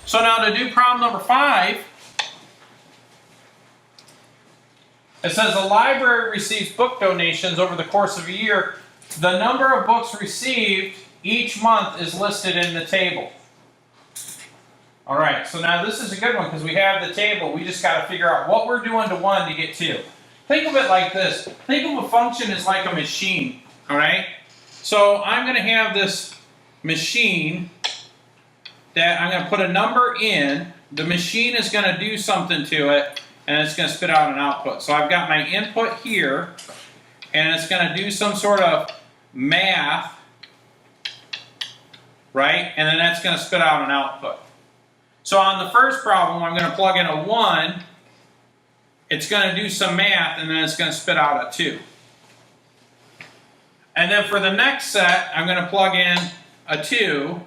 So now to do problem number 5, it says the library receives book donations over the course of a year. The number of books received each month is listed in the table. All right, so now this is a good one because we have the table. We just got to figure out what we're doing to 1 to get 2. Think of it like this. Think of a function as like a machine, all right? So I'm going to have this machine that I'm going to put a number in. The machine is going to do something to it, and it's going to spit out an output. So I've got my input here, and it's going to do some sort of math, right? And then that's going to spit out an output. So on the first problem, I'm going to plug in a 1. It's going to do some math, and then it's going to spit out a 2. And then for the next set, I'm going to plug in a 2,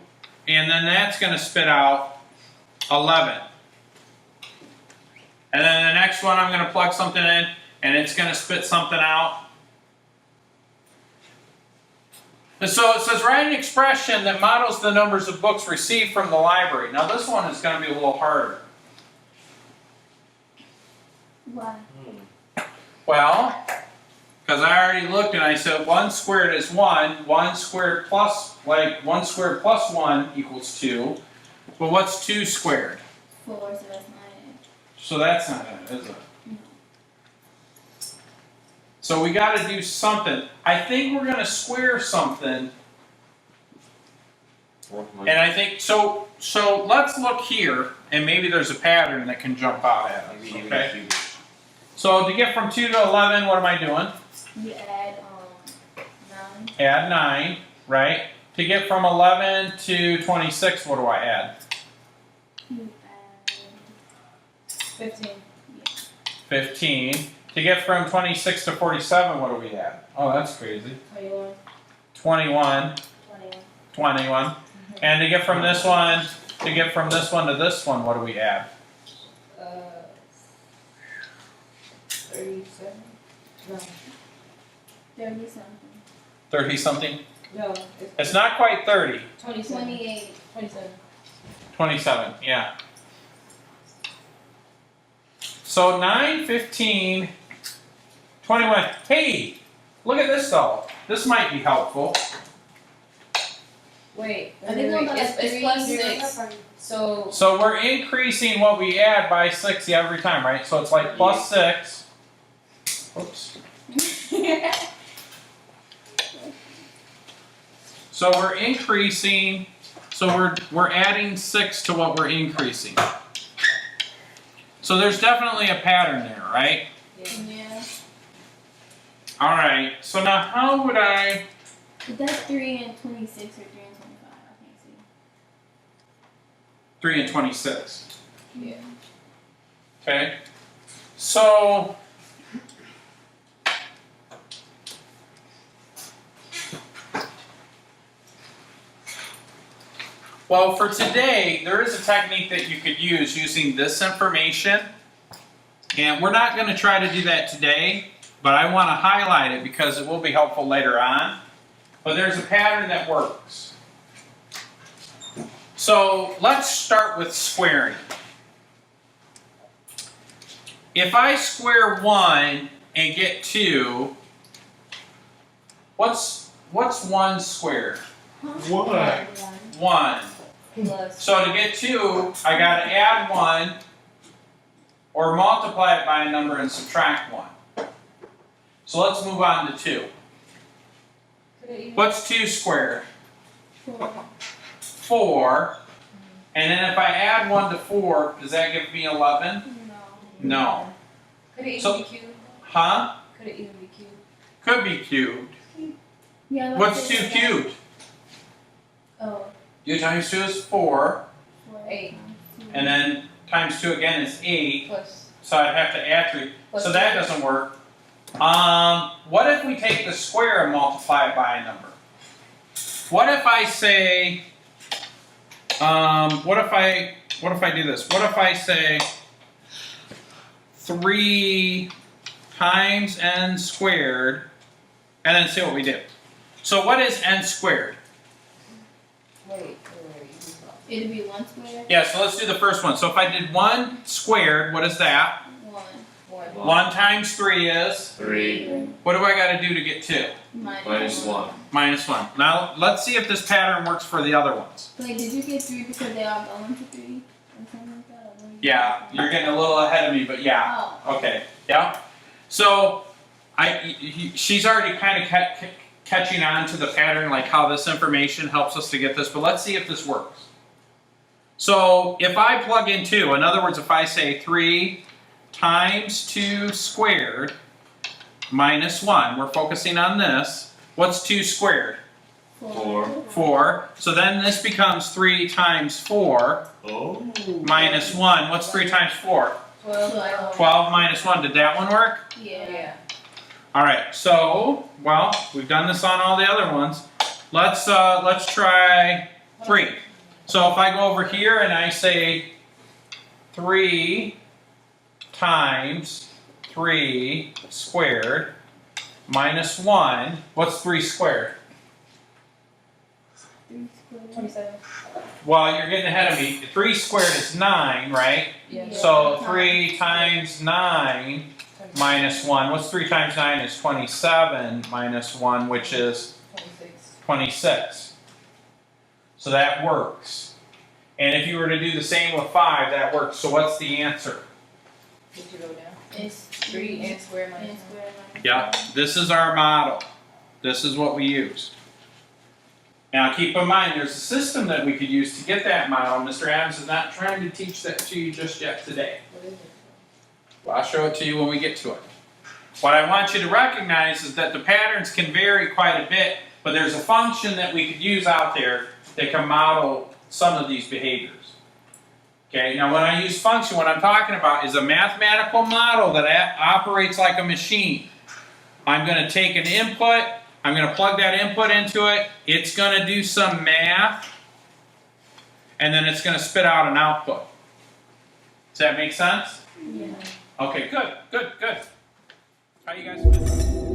and then that's going to spit out 11. And then the next one, I'm going to plug something in, and it's going to spit something out. And so it says, write an expression that models the numbers of books received from the library. Now this one is going to be a little harder. Why? Well, because I already looked and I said 1 squared is 1. 1 squared plus, like 1 squared plus 1 equals 2. But what's 2 squared? 4, so that's not it. So that's not it, is it? So we got to do something. I think we're going to square something. And I think, so let's look here, and maybe there's a pattern that can jump out at us, okay? So to get from 2 to 11, what am I doing? You add 9. Add 9, right? To get from 11 to 26, what do I add? You add 15. Yeah. 15. To get from 26 to 47, what do we add? Oh, that's crazy. 21. 21. 21. And to get from this one, to this one, what do we add? 37. No. 30 something. 30 something? No. It's not quite 30. 28. 27. 27, yeah. So 9, 15, 21. Hey, look at this though. This might be helpful. Wait. I think it's plus 6. So we're increasing what we add by 6 every time, right? So it's like plus 6. Oops. So we're increasing, so we're adding 6 to what we're increasing. So there's definitely a pattern there, right? Yeah. All right. So now how would I? Is that 3 and 26 or 3 and 25? I can't see. 3 and 26. Yeah. Okay. So well, for today, there is a technique that you could use using this information. And we're not going to try to do that today, but I want to highlight it because it will be helpful later on. But there's a pattern that works. So let's start with squaring. If I square 1 and get 2, what's 1 squared? 1. Plus. So to get 2, I got to add 1 or multiply it by a number and subtract 1. So let's move on to 2. What's 2 squared? 4. 4. And then if I add 1 to 4, does that give me 11? No. Could it So- even be cubed? Huh? Could it even be cubed? Could be cubed. Yeah, What's 2 cubed? Oh. 2 times 2 is 4. 8. And then times 2 again is 8. Plus. So I'd have to add 3. Plus So that 2. doesn't work. What if we take the square and multiply it by a number? What if I say, what if I do this? What if I say 3 times n squared, and then see what we do. So what is n squared? Wait. It'd be 1 squared. Yeah, so let's do the first one. So if I did 1 squared, what is that? 1 1. 1 times 3 is? 3 What do I got to do to get 2? minus 1. Minus 1. Now, let's see if this pattern works for the other ones. Wait, did you get 3 because they all go into 3? Or something like that? Or what did you Yeah, get? you're getting a little ahead of me, but yeah. Oh. Okay, yeah. So, she's already kind of catching on to the pattern, like how this information helps us to get this, but let's see if this works. So, if I plug in 2, in other words, if I say 3 times 2 squared minus 1, we're focusing on this. What's 2 squared? 4. 4. So then this becomes 3 times 4 Oh. minus 1. What's 3 times 4? 12. 12 minus 1. Did that one work? Yeah. Yeah. All right. So, well, we've done this on all the other ones. Let's try 3. So if I go over here and I say 3 times 3 squared minus 1, what's 3 squared? 3 squared. 27. Well, you're getting ahead of me. 3 squared is 9, right? Yeah. So 3 times 9 minus 1. What's 3 times 9 is 27 minus 1, which is 26. 26. So that works. And if you were to do the same with 5, that works. So what's the answer? Did you go down? It's 3 and square and minus squared minus Yeah, 1. this is our model. This is what we use. Now keep in mind, there's a system that we could use to get that model. Mr. Adams is not trying to teach that to you just yet today. What is it? Well, I'll show it to you when we get to it. What I want you to recognize is that the patterns can vary quite a bit, but there's a function that we could use out there that can model some of these behaviors. Okay, now when I use function, what I'm talking about is a mathematical model that operates like a machine. I'm going to take an input, I'm going to plug that input into it, it's going to do some math, and then it's going to spit out an output. Does that make sense? Yeah. Okay, good. How you guys doing?